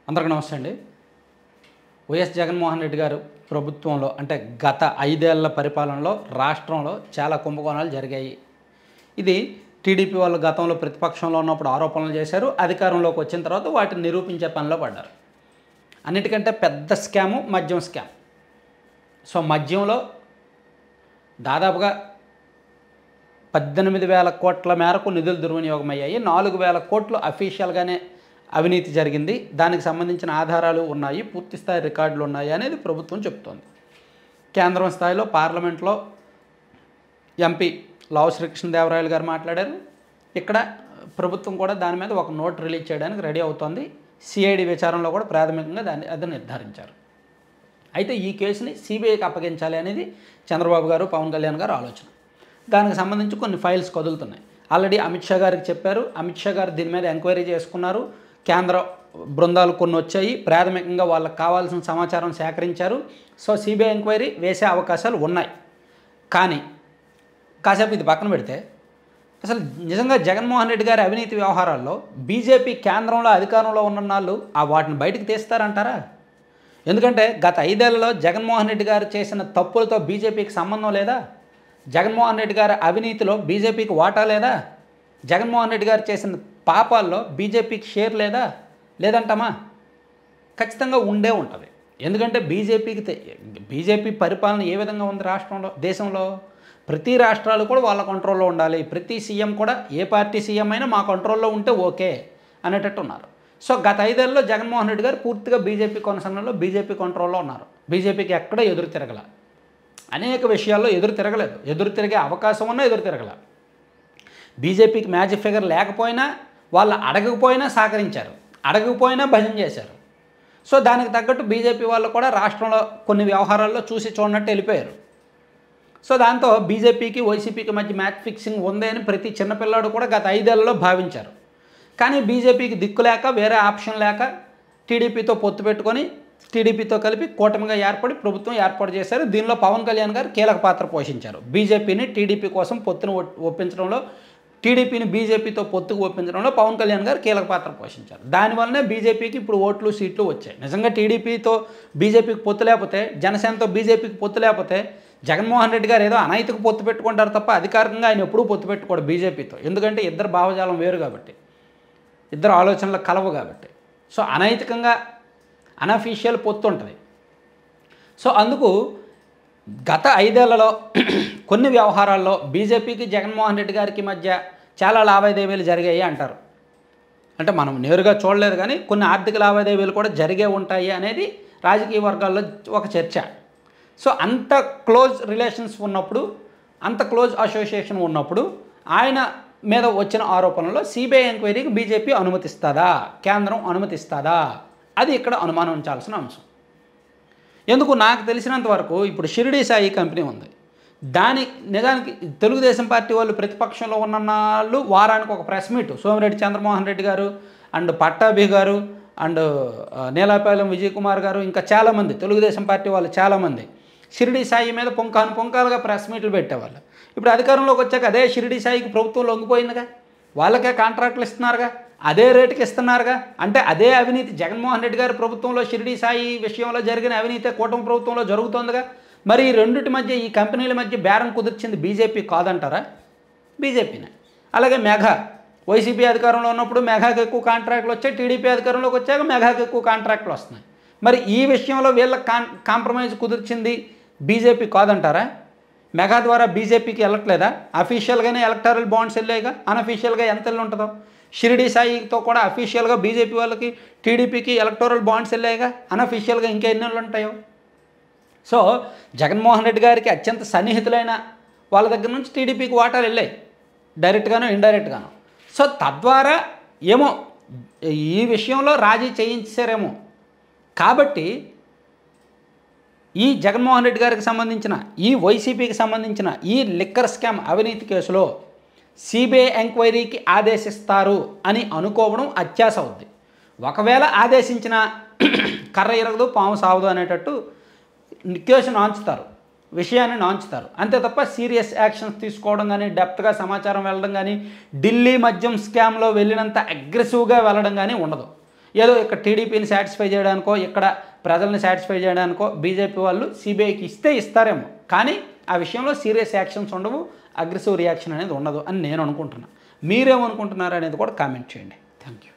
అందరికీ నమస్తే అండి. వైఎస్ జగన్మోహన్ రెడ్డి గారు ప్రభుత్వంలో అంటే గత 5 ఏళ్ల పరిపాలనలో రాష్ట్రంలో చాలా కుంభకోణాలు జరిగాయి. ఇది టీడీపీ వాళ్ళు గతంలో ప్రతిపక్షంలో ఉన్నప్పుడు ఆరోపణలు చేశారు. అధికారంలోకి వచ్చిన తర్వాత వాటిని నిరూపించే పనిలో పడ్డారు. అన్నిటికంటే పెద్ద స్కాము మద్యం స్కామ్. సో మద్యంలో దాదాపుగా 18,000 కోట్ల మేరకు నిధులు దుర్వినియోగం అయ్యాయి. 4,000 కోట్లు అఫీషియల్గానే అవినీతి జరిగింది. దానికి సంబంధించిన ఆధారాలు ఉన్నాయి, పూర్తి స్థాయి రికార్డులు ఉన్నాయి అనేది ప్రభుత్వం చెప్తోంది. కేంద్రం స్థాయిలో పార్లమెంట్లో ఎంపీ లావు శ్రీకృష్ణదేవరాయలు గారు మాట్లాడారు. ఇక్కడ ప్రభుత్వం కూడా దాని మీద ఒక నోట్ రిలీజ్ చేయడానికి రెడీ అవుతోంది. సిఐడి విచారణలో కూడా ప్రాథమికంగా అది నిర్ధారించారు. అయితే ఈ కేసుని సిబిఐకి అప్పగించాలి అనేది చంద్రబాబు గారు, పవన్ కళ్యాణ్ గారు ఆలోచన. దానికి సంబంధించి కొన్ని ఫైల్స్ కదులుతున్నాయి. ఆల్రెడీ అమిత్ షా గారికి చెప్పారు. అమిత్ షా గారు దీని మీద ఎంక్వైరీ చేసుకున్నారు. కేంద్ర బృందాలు కొన్ని వచ్చాయి. ప్రాథమికంగా వాళ్ళకి కావాల్సిన సమాచారం సేకరించారు. సో సిబిఐ ఎంక్వైరీ వేసే అవకాశాలు ఉన్నాయి. కానీ కాసేపు ఇది పక్కన పెడితే అసలు నిజంగా జగన్మోహన్ రెడ్డి గారి అవినీతి వ్యవహారాల్లో బీజేపీ కేంద్రంలో అధికారంలో ఉన్న వాళ్ళు వాటిని బయటకు తీస్తారంటారా? ఎందుకంటే గత 5 ఏళ్లలో జగన్మోహన్ రెడ్డి గారు చేసిన తప్పులతో బీజేపీకి సంబంధం లేదా? జగన్మోహన్ రెడ్డి గారి అవినీతిలో బీజేపీకి వాటా లేదా? జగన్మోహన్ రెడ్డి గారు చేసిన పాపాల్లో బీజేపీకి షేర్ లేదా? లేదంటామా? ఖచ్చితంగా ఉండే ఉంటుంది. ఎందుకంటే బీజేపీ పరిపాలన ఏ విధంగా ఉంది రాష్ట్రంలో, దేశంలో? ప్రతి రాష్ట్రాలు కూడా వాళ్ళ కంట్రోల్లో ఉండాలి. ప్రతి సీఎం కూడా ఏ పార్టీ సీఎం అయినా మా కంట్రోల్లో ఉంటే ఓకే అనేటట్టు ఉన్నారు. సో గత 5 ఏళ్లలో జగన్మోహన్ రెడ్డి గారు పూర్తిగా బీజేపీ కొనసాగంలో బీజేపీ కంట్రోల్లో ఉన్నారు. బీజేపీకి ఎక్కడ ఎదురు తిరగల, అనేక విషయాల్లో ఎదురు తిరగలేదు. ఎదురు తిరిగే అవకాశం ఉన్నా ఎదురు తిరగల. బీజేపీకి మ్యాజిక్ ఫిగర్ లేకపోయినా వాళ్ళు అడగకపోయినా సహకరించారు, అడగకపోయినా భజన చేశారు. సో దానికి తగ్గట్టు బీజేపీ వాళ్ళు కూడా రాష్ట్రంలో కొన్ని వ్యవహారాల్లో చూసి చూడనట్టు వెళ్ళిపోయారు. సో దాంతో బీజేపీకి వైసీపీకి మధ్య మ్యాచ్ ఫిక్సింగ్ ఉంది అని ప్రతి చిన్నపిల్లాడు కూడా గత 5 ఏళ్లలో భావించారు. కానీ బీజేపీకి దిక్కు లేక, వేరే ఆప్షన్ లేక టీడీపీతో పొత్తు పెట్టుకొని టీడీపీతో కలిపి కూటమిగా ఏర్పడి ప్రభుత్వం ఏర్పాటు చేశారు. దీనిలో పవన్ కళ్యాణ్ గారు కీలక పాత్ర పోషించారు. బీజేపీని టీడీపీ కోసం పొత్తును ఒప్పించడంలో, టీడీపీని బీజేపీతో పొత్తుకు ఒప్పించడంలో పవన్ కళ్యాణ్ గారు కీలక పాత్ర పోషించారు. దానివల్లనే బీజేపీకి ఇప్పుడు ఓట్లు, సీట్లు వచ్చాయి. నిజంగా టీడీపీతో బీజేపీకి పొత్తు లేకపోతే, జనసేనతో బీజేపీకి పొత్తు లేకపోతే జగన్మోహన్ రెడ్డి గారు ఏదో అనైతిక పొత్తు పెట్టుకుంటారు తప్ప అధికారికంగా ఆయన ఎప్పుడూ పొత్తు పెట్టుకోడు బీజేపీతో. ఎందుకంటే ఇద్దరు భావజాలం వేరు కాబట్టి, ఇద్దరు ఆలోచనలు కలవు కాబట్టి. సో అనైతికంగా అనఫీషియల్ పొత్తు ఉంటుంది. సో అందుకు గత 5 ఏళ్లలో కొన్ని వ్యవహారాల్లో బీజేపీకి జగన్మోహన్ రెడ్డి గారికి మధ్య చాలా లావాదేవీలు జరిగాయి అంటారు. అంటే మనం నేరుగా చూడలేదు కానీ కొన్ని ఆర్థిక లావాదేవీలు కూడా జరిగే ఉంటాయి అనేది రాజకీయ వర్గాల్లో ఒక చర్చ. సో అంత క్లోజ్ రిలేషన్స్ ఉన్నప్పుడు, అంత క్లోజ్ అసోసియేషన్ ఉన్నప్పుడు ఆయన మీద వచ్చిన ఆరోపణలో సిబిఐ ఎంక్వైరీకి బీజేపీ అనుమతిస్తుందా, కేంద్రం అనుమతిస్తుందా? అది ఇక్కడ అనుమానం ఉంచాల్సిన అంశం. ఎందుకు నాకు తెలిసినంత వరకు ఇప్పుడు షిరిడి సాయి కంపెనీ ఉంది. నిజానికి తెలుగుదేశం పార్టీ వాళ్ళు ప్రతిపక్షంలో ఉన్న వాళ్ళు వారానికి ఒక ప్రెస్ మీట్, సోమిరెడ్డి చంద్రమోహన్ రెడ్డి గారు అండ్ పట్టాభి గారు అండ్ నీలాపాలెం విజయ్ కుమార్ గారు, ఇంకా చాలామంది తెలుగుదేశం పార్టీ వాళ్ళు చాలామంది షిరిడి సాయి మీద పుంకాలుగా ప్రెస్ మీట్లు పెట్టేవాళ్ళు. ఇప్పుడు అధికారంలోకి వచ్చాక అదే షిరిడి సాయికి ప్రభుత్వం లొంగిపోయిందిగా, వాళ్ళకే కాంట్రాక్టులు ఇస్తున్నారుగా, అదే రేటుకి ఇస్తున్నారుగా. అంటే అదే అవినీతి జగన్మోహన్ రెడ్డి గారి ప్రభుత్వంలో షిరిడి సాయి విషయంలో జరిగిన అవినీతి కూటమి ప్రభుత్వంలో జరుగుతోందిగా. మరి ఈ రెండింటి మధ్య, ఈ కంపెనీల మధ్య బేరం కుదిర్చింది బీజేపీ కాదంటారా? బీజేపీనే. అలాగే మెగా, వైసీపీ అధికారంలో ఉన్నప్పుడు మెగాకి ఎక్కువ కాంట్రాక్టులు వచ్చాయి, టీడీపీ అధికారంలోకి వచ్చాక మెగాకి ఎక్కువ కాంట్రాక్టులు వస్తున్నాయి. మరి ఈ విషయంలో వీళ్ళ కాంప్రమైజ్ కుదిర్చింది బీజేపీ కాదంటారా? మెగా ద్వారా బీజేపీకి వెళ్ళట్లేదా? అఫీషియల్గానే ఎలక్టరల్ బాండ్స్ వెళ్ళాయిగా, అన్అఫీషియల్గా ఎంత వెళ్ళి ఉంటుందో. షిరిడి సాయితో కూడా అఫీషియల్గా బీజేపీ వాళ్ళకి, టీడీపీకి ఎలక్టోరల్ బాండ్స్ వెళ్ళాయిగా, అన్అఫీషియల్గా ఇంకా ఎన్ని ఉంటాయో. సో జగన్మోహన్ రెడ్డి గారికి అత్యంత సన్నిహితులైన వాళ్ళ దగ్గర నుంచి టీడీపీకి వాటాలు వెళ్ళాయి, డైరెక్ట్గానో ఇండైరెక్ట్గానో. సో తద్వారా ఏమో ఈ విషయంలో రాజీ చేయించారేమో. కాబట్టి ఈ జగన్మోహన్ రెడ్డి గారికి సంబంధించిన, ఈ వైసీపీకి సంబంధించిన ఈ లిక్కర్ స్కామ్ అవినీతి కేసులో సిబిఐ ఎంక్వైరీకి ఆదేశిస్తారు అని అనుకోవడం అత్యాశ అవుద్ది. ఒకవేళ ఆదేశించిన కర్ర ఇరగదు, పాము సావదు అనేటట్టు కేసు నాంచుతారు, విషయాన్ని నాంచుతారు. అంతే తప్ప సీరియస్ యాక్షన్స్ తీసుకోవడం కానీ, డెప్త్గా సమాచారం వెళ్ళడం కానీ, ఢిల్లీ మద్యం స్కామ్లో వెళ్ళినంత అగ్రెసివ్గా వెళ్ళడం కానీ ఉండదు. ఏదో ఇక్కడ టీడీపీని సాటిస్ఫై చేయడానికో ఇక్కడ ప్రజల్ని సాటిస్ఫై చేయడానికో బీజేపీ వాళ్ళు సిబిఐకి ఇస్తారేమో, కానీ ఆ విషయంలో సీరియస్ యాక్షన్స్ ఉండవు, అగ్రెసివ్ రియాక్షన్ అనేది ఉండదు అని నేను అనుకుంటున్నాను. మీరేమనుకుంటున్నారు అనేది కూడా కామెంట్ చేయండి. Thank you.